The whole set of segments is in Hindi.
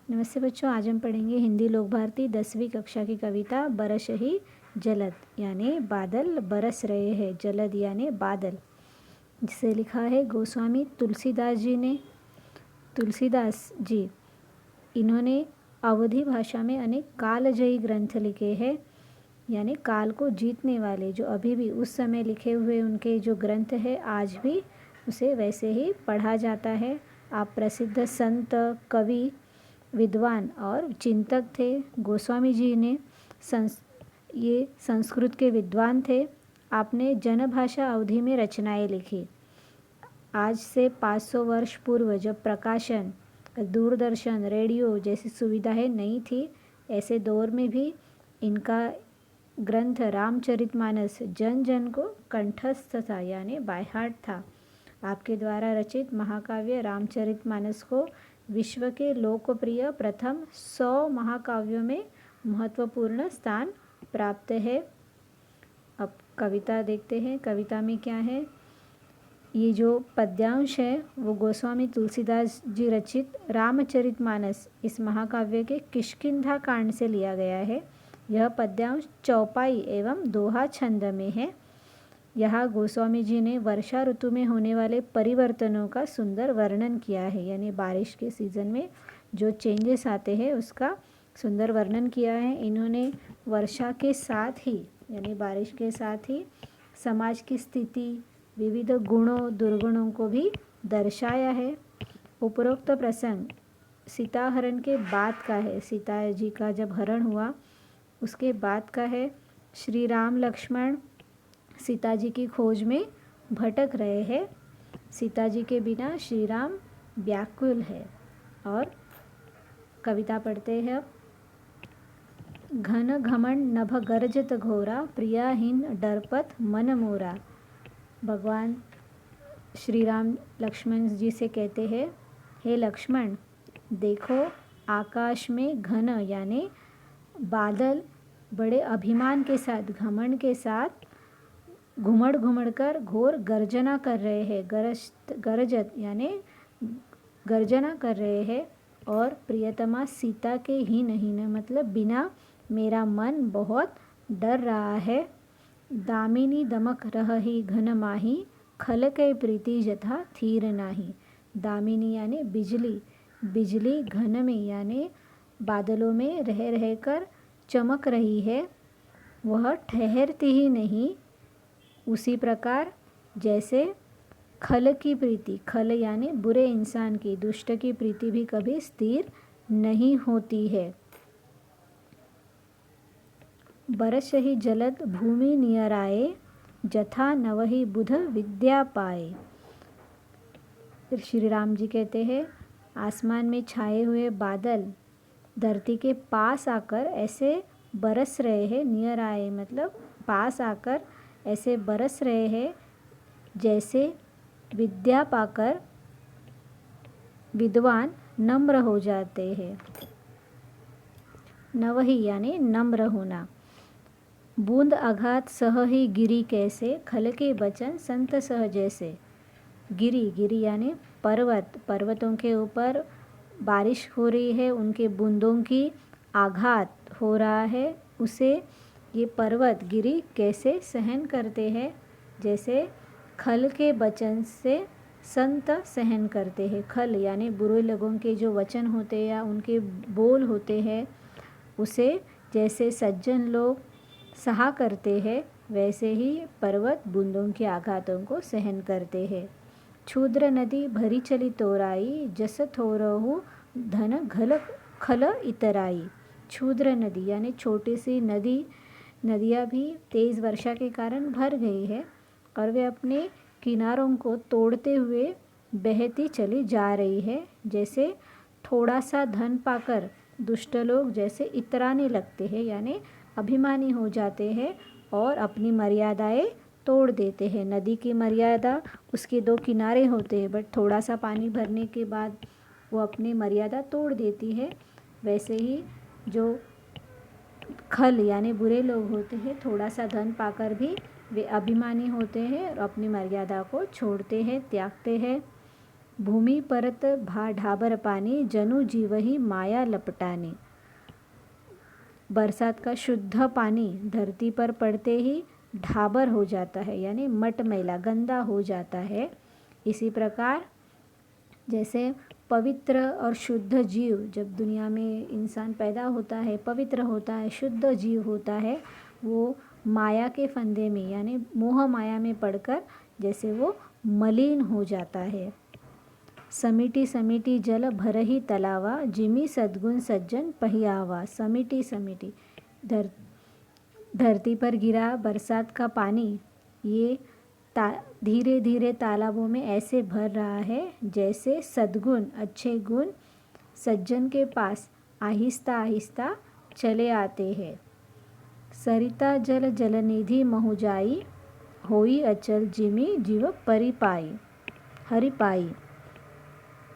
नमस्ते बच्चों, आज हम पढ़ेंगे हिंदी लोक भारती 10वीं कक्षा की कविता बरस ही जलद यानी बादल बरस रहे हैं। जलद यानी बादल, जिसे लिखा है गोस्वामी तुलसीदास जी ने। तुलसीदास जी इन्होंने अवधी भाषा में अनेक कालजयी ग्रंथ लिखे हैं, यानी काल को जीतने वाले। जो अभी भी उस समय लिखे हुए उनके जो ग्रंथ है आज भी उसे वैसे ही पढ़ा जाता है। आप प्रसिद्ध संत, कवि, विद्वान और चिंतक थे। गोस्वामी जी ने ये संस्कृत के विद्वान थे। आपने जनभाषा अवधी में रचनाएं लिखी। आज से 500 वर्ष पूर्व जब प्रकाशन, दूरदर्शन, रेडियो जैसी सुविधाएं नहीं थी, ऐसे दौर में भी इनका ग्रंथ रामचरितमानस जन जन को कंठस्थ था, यानी बाय हार्ट था। आपके द्वारा रचित महाकाव्य रामचरितमानस को विश्व के लोकप्रिय प्रथम 100 महाकाव्यों में महत्वपूर्ण स्थान प्राप्त है। अब कविता देखते हैं। कविता में क्या है? ये जो पद्यांश है वो गोस्वामी तुलसीदास जी रचित रामचरितमानस इस महाकाव्य के किष्किंधा कांड से लिया गया है। यह पद्यांश चौपाई एवं दोहा छंद में है। यहाँ गोस्वामी जी ने वर्षा ऋतु में होने वाले परिवर्तनों का सुंदर वर्णन किया है, यानी बारिश के सीज़न में जो चेंजेस आते हैं उसका सुंदर वर्णन किया है। इन्होंने वर्षा के साथ ही यानी बारिश के साथ ही समाज की स्थिति, विविध गुणों दुर्गुणों को भी दर्शाया है। उपरोक्त प्रसंग सीता हरण के बाद का है। सीता जी का जब हरण हुआ उसके बाद का है। श्री राम लक्ष्मण सीता जी की खोज में भटक रहे हैं। सीता जी के बिना श्री राम व्याकुल है। और कविता पढ़ते हैं अब। घन घमंड नभ गर्जत घोरा, प्रियाहीन डरपत मन मोरा। भगवान श्री राम लक्ष्मण जी से कहते हैं, हे लक्ष्मण, देखो आकाश में घन यानी बादल बड़े अभिमान के साथ, घमंड के साथ घुमड़ घुमड़ कर घोर गर्जना कर रहे हैं। गरजत यानी गर्जना कर रहे हैं। और प्रियतमा सीता के ही नहीं न मतलब बिना मेरा मन बहुत डर रहा है। दामिनी दमक रही घन माही, खल के प्रीति जथा थीर नाही। दामिनी यानी बिजली, बिजली घन में यानी बादलों में रह रहकर चमक रही है, वह ठहरती ही नहीं। उसी प्रकार जैसे खल की प्रीति, खल यानी बुरे इंसान की, दुष्ट की प्रीति भी कभी स्थिर नहीं होती है। बरस ही जलद भूमि नियराए, जथा नवहि बुध विद्या पाए। फिर श्री राम जी कहते हैं, आसमान में छाए हुए बादल धरती के पास आकर ऐसे बरस रहे हैं। नियर आए मतलब पास आकर ऐसे बरस रहे हैं जैसे विद्या पाकर विद्वान नम्र हो जाते हैं। नवही यानी नम्र होना। बूंद आघात सह ही गिरी कैसे, खल के बचन संत सह जैसे। गिरी, गिरी यानी पर्वत, पर्वतों के ऊपर बारिश हो रही है, उनके बूंदों की आघात हो रहा है, उसे ये पर्वत गिरी कैसे सहन करते हैं, जैसे खल के वचन से संत सहन करते हैं। खल यानी बुरे लोगों के जो वचन होते हैं या उनके बोल होते हैं, उसे जैसे सज्जन लोग सहा करते हैं, वैसे ही पर्वत बूंदों के आघातों को सहन करते हैं। क्षुद्र नदी भरी चली तोराई, जस थोरहु धन घल खल इतराई। क्षुद्र नदी यानी छोटी सी नदी, नदियाँ भी तेज़ वर्षा के कारण भर गई है और वे अपने किनारों को तोड़ते हुए बहती चली जा रही है। जैसे थोड़ा सा धन पाकर दुष्ट लोग जैसे इतराने लगते हैं, यानी अभिमानी हो जाते हैं और अपनी मर्यादाएं तोड़ देते हैं। नदी की मर्यादा उसके दो किनारे होते हैं, बट थोड़ा सा पानी भरने के बाद वो अपनी मर्यादा तोड़ देती है। वैसे ही जो खल यानी बुरे लोग होते हैं, थोड़ा सा धन पाकर भी वे अभिमानी होते हैं और अपनी मर्यादा को छोड़ते हैं, त्यागते हैं। भूमि परत भा ढाबर पानी, जनु जीव ही माया लपटाने। बरसात का शुद्ध पानी धरती पर पड़ते ही ढाबर हो जाता है, यानी मटमैला गंदा हो जाता है। इसी प्रकार जैसे पवित्र और शुद्ध जीव, जब दुनिया में इंसान पैदा होता है, पवित्र होता है, शुद्ध जीव होता है, वो माया के फंदे में यानी मोह माया में पड़कर जैसे वो मलिन हो जाता है। समिटी समिटी जल भरही तलावा, जिमी सद्गुण सज्जन पहियावा। समिटी समिटी धरती पर गिरा बरसात का पानी ये धीरे धीरे तालाबों में ऐसे भर रहा है जैसे सद्गुण अच्छे गुण सज्जन के पास आहिस्ता आहिस्ता चले आते हैं। सरिता जल जलनिधि महुजाई, होई अचल जिमी जीव परिपाई हरिपाई।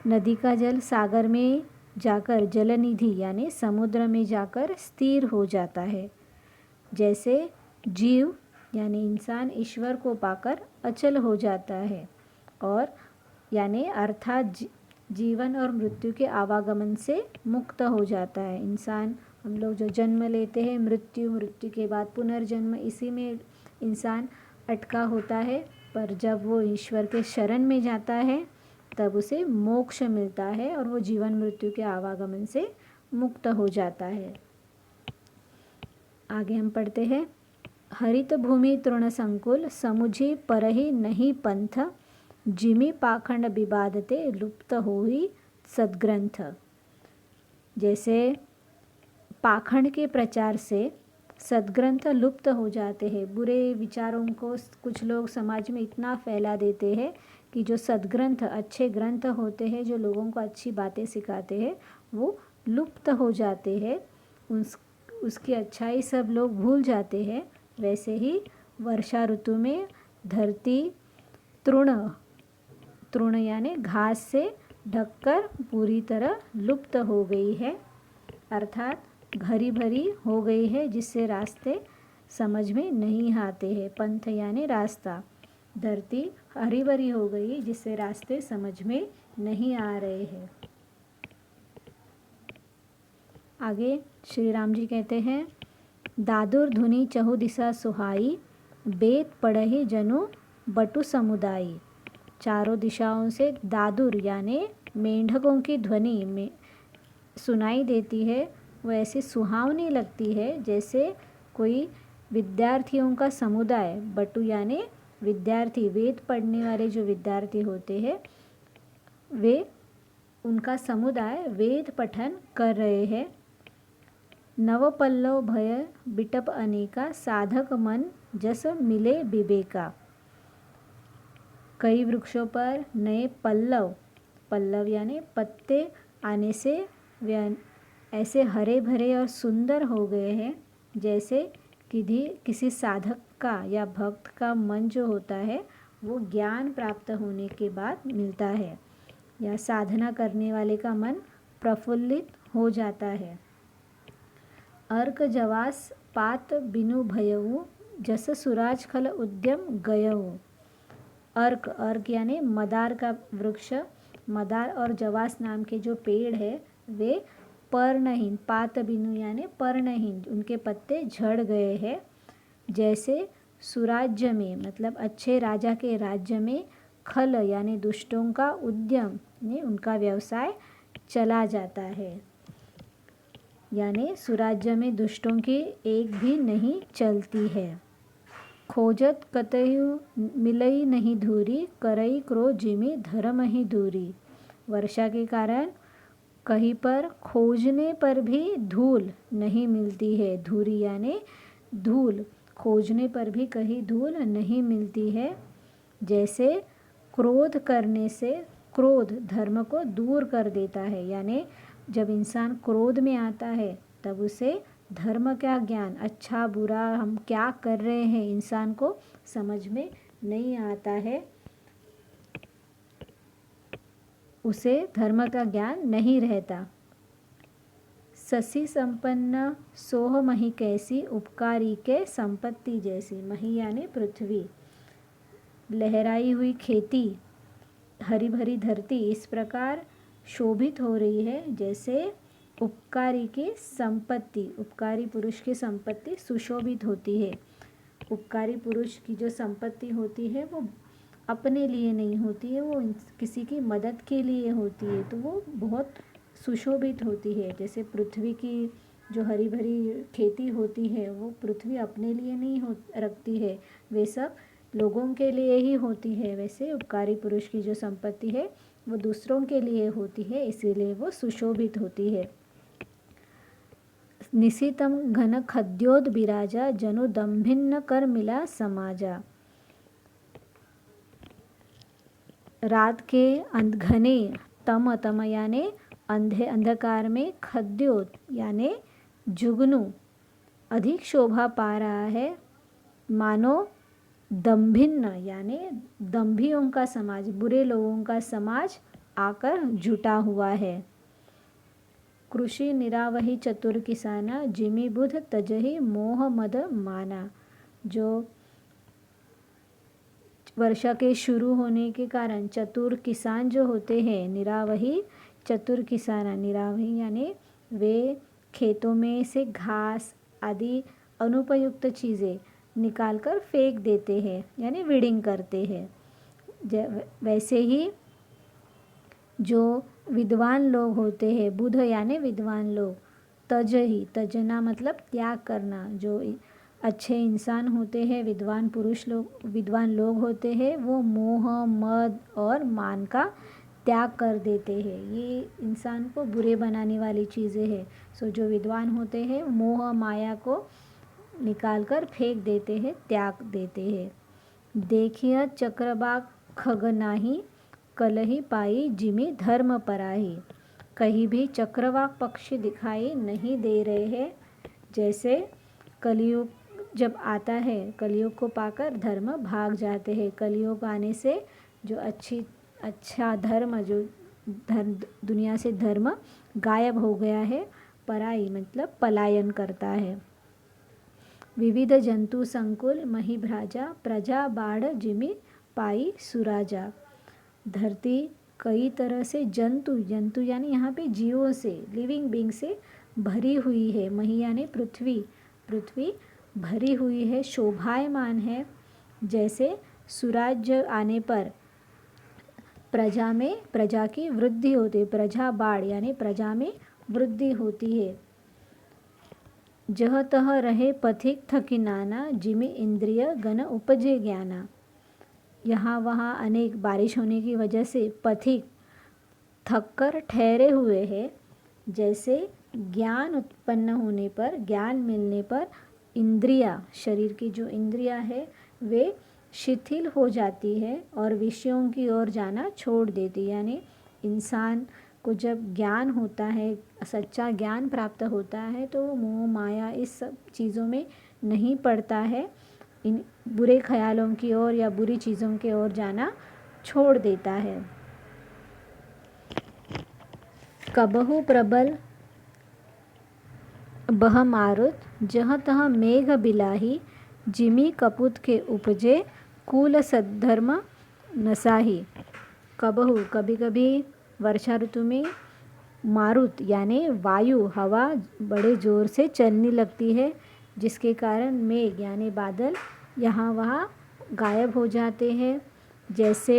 नदी का जल सागर में जाकर जलनिधि यानी समुद्र में जाकर स्थिर हो जाता है। जैसे जीव यानी इंसान ईश्वर को पाकर अचल हो जाता है, और यानी अर्थात जीवन और मृत्यु के आवागमन से मुक्त हो जाता है। इंसान, हम लोग जो जन्म लेते हैं, मृत्यु के बाद पुनर्जन्म, इसी में इंसान अटका होता है। पर जब वो ईश्वर के शरण में जाता है तब उसे मोक्ष मिलता है और वो जीवन मृत्यु के आवागमन से मुक्त हो जाता है। आगे हम पढ़ते हैं। हरित भूमि तृण संकुल, समुझी परही नहीं पंथ, जिमी पाखंड विवादते लुप्त होई सद्ग्रंथ। जैसे पाखंड के प्रचार से सद्ग्रंथ लुप्त हो जाते हैं। बुरे विचारों को कुछ लोग समाज में इतना फैला देते हैं कि जो सद्ग्रंथ अच्छे ग्रंथ होते हैं, जो लोगों को अच्छी बातें सिखाते हैं, वो लुप्त हो जाते हैं। उसकी अच्छाई सब लोग भूल जाते हैं। वैसे ही वर्षा ऋतु में धरती तृण यानी घास से ढककर पूरी तरह लुप्त हो गई है, अर्थात हरी भरी हो गई है, जिससे रास्ते समझ में नहीं आते हैं। पंथ यानी रास्ता। धरती हरी भरी हो गई जिससे रास्ते समझ में नहीं आ रहे हैं। आगे श्री राम जी कहते हैं, दादुर धुनी चहु दिशा सुहाई, बेत पढ़हि जनु बटु समुदाई। चारों दिशाओं से दादुर यानी मेंढकों की ध्वनि में सुनाई देती है। वो ऐसी सुहावनी लगती है जैसे कोई विद्यार्थियों का समुदाय, बटु यानी विद्यार्थी, वेद पढ़ने वाले जो विद्यार्थी होते हैं, वे उनका समुदाय वेद पठन कर रहे हैं। नव पल्लव भय बिटप अनेका, साधक मन जस मिले विवेका। कई वृक्षों पर नए पल्लव यानी पत्ते आने से वे ऐसे हरे भरे और सुंदर हो गए हैं जैसे किसी साधक का या भक्त का मन जो होता है वो ज्ञान प्राप्त होने के बाद मिलता है, या साधना करने वाले का मन प्रफुल्लित हो जाता है। अर्क जवास पात बिनु भयऊ, जस सुराज खल उद्यम गयऊ। अर्क यानी मदार का वृक्ष। मदार और जवास नाम के जो पेड़ है वे पर्णहीन, पात बिनु यानी पर्णहीन, उनके पत्ते झड़ गए हैं। जैसे सुराज्य में मतलब अच्छे राजा के राज्य में खल यानी दुष्टों का उद्यम ने उनका व्यवसाय चला जाता है, यानी सुराज्य में दुष्टों की एक भी नहीं चलती है। खोजत कतयु मिलई नहीं धूरी, करई क्रो जिमी धर्म ही दूरी। वर्षा के कारण कहीं पर खोजने पर भी धूल नहीं मिलती है। धूरी यानी धूल, खोजने पर भी कहीं धूल नहीं मिलती है। जैसे क्रोध करने से क्रोध धर्म को दूर कर देता है, यानी जब इंसान क्रोध में आता है तब उसे धर्म का ज्ञान, अच्छा बुरा हम क्या कर रहे हैं, इंसान को समझ में नहीं आता है, उसे धर्म का ज्ञान नहीं रहता। ससी संपन्न सोह मही कैसी, उपकारी के संपत्ति जैसी। मही यानी पृथ्वी। लहराई हुई खेती हरी भरी धरती इस प्रकार शोभित हो रही है जैसे उपकारी की संपत्ति, उपकारी पुरुष की संपत्ति सुशोभित होती है। उपकारी पुरुष की जो संपत्ति होती है वो अपने लिए नहीं होती है, वो किसी की मदद के लिए होती है, तो वो बहुत सुशोभित होती है। जैसे पृथ्वी की जो हरी भरी खेती होती है वो पृथ्वी अपने लिए नहीं रखती है, वे सब लोगों के लिए ही होती है। वैसे उपकारी पुरुष की जो संपत्ति है वो दूसरों के लिए होती है, इसीलिए वो सुशोभित होती है। निशितम घन खद्योद बिराजा जनु दम्भिन्न कर मिला समाजा। रात के घने तम यानी अंधकार में खद्योत यानी जुगनू अधिक शोभा पा रहा है, मानो दम्भिन्न यानी दम्भियों का समाज, बुरे लोगों का समाज आकर जुटा हुआ है। कृषि निरावही चतुर किसाना जिमी बुध तजही मोह मद माना। जो वर्षा के शुरू होने के कारण चतुर किसान जो होते हैं, निरावही चतुर किसाना, निरावही यानी वे खेतों में से घास आदि अनुपयुक्त चीज़ें निकालकर फेंक देते हैं यानी वीडिंग करते हैं। वैसे ही जो विद्वान लोग होते हैं, बुध यानी विद्वान लोग, तजही तजना मतलब त्याग करना, जो अच्छे इंसान होते हैं, विद्वान लोग होते हैं, वो मोह मद और मान का त्याग कर देते हैं। ये इंसान को बुरे बनाने वाली चीज़ें हैं। सो जो विद्वान होते हैं मोह माया को निकाल कर फेंक देते हैं, त्याग देते हैं। देखिए चक्रबाग खग नाही कलही पाई जिमी धर्म पराही। कहीं भी चक्रवाक पक्षी दिखाई नहीं दे रहे हैं। जैसे कलयुग जब आता है, कलयुग को पाकर धर्म भाग जाते हैं। कलयुग आने से जो अच्छा धर्म, जो दुनिया से धर्म गायब हो गया है, पराई मतलब पलायन करता है। विविध जंतु संकुल महिभ्राजा प्रजा बाढ़ जिमी पाई सुराजा। धरती कई तरह से जंतु यानी यहाँ पे जीवों से, लिविंग बींग से भरी हुई है। मही यानी पृथ्वी भरी हुई है, शोभायमान है। जैसे सुराज्य आने पर प्रजा की वृद्धि होती है, प्रजा बाढ़ यानी प्रजा में वृद्धि होती है। जह तह रहे पथिक थकी नाना जिमे इंद्रिय गण उपजे ज्ञाना। यहाँ वहाँ अनेक बारिश होने की वजह से पथिक थक कर ठहरे हुए हैं। जैसे ज्ञान उत्पन्न होने पर, ज्ञान मिलने पर इंद्रिया, शरीर की जो इंद्रिया है वे शिथिल हो जाती है और विषयों की ओर जाना छोड़ देती है। यानी इंसान को जब ज्ञान होता है, सच्चा ज्ञान प्राप्त होता है, तो मोह माया इस सब चीज़ों में नहीं पड़ता है, इन बुरे ख्यालों की ओर या बुरी चीज़ों की ओर जाना छोड़ देता है। कबहु प्रबल बह मारुत जह तह मेघ बिलाही जिमी कपूत के उपजे कुल सद्धर्म नसाही। कबहु कभी कभी वर्षा ऋतु में मारुत यानी वायु, हवा बड़े ज़ोर से चलने लगती है, जिसके कारण मेघ यानी बादल यहाँ वहाँ गायब हो जाते हैं। जैसे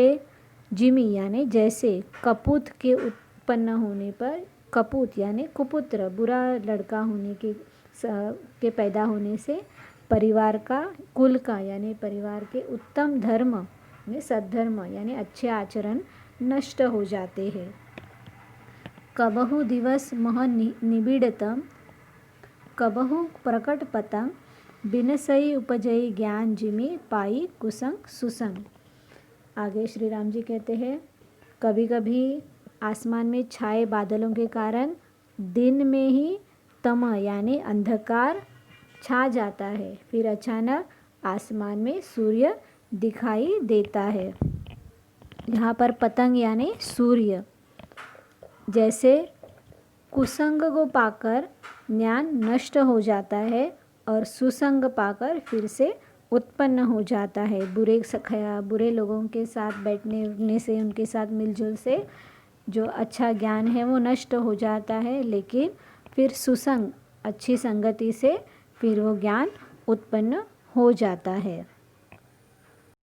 जिमी यानी जैसे कपूत के उत्पन्न होने पर, कपूत यानी कुपुत्र, बुरा लड़का होने के पैदा होने से परिवार का, कुल का यानी परिवार के उत्तम धर्म यानी सद्धर्म यानी अच्छे आचरण नष्ट हो जाते हैं। कबहु दिवस मह निबिड़तम कबहु प्रकट पतंग बिनसई उपजई ज्ञान जिमी पाई कुसंग सुसंग। आगे श्री राम जी कहते हैं, कभी कभी आसमान में छाए बादलों के कारण दिन में ही तम यानी अंधकार छा जाता है, फिर अचानक आसमान में सूर्य दिखाई देता है। यहाँ पर पतंग यानी सूर्य। जैसे कुसंग को पाकर ज्ञान नष्ट हो जाता है और सुसंग पाकर फिर से उत्पन्न हो जाता है। बुरे लोगों के साथ बैठने उठने से, उनके साथ मिलजुल से जो अच्छा ज्ञान है वो नष्ट हो जाता है, लेकिन फिर अच्छी संगति से फिर वो ज्ञान उत्पन्न हो जाता है।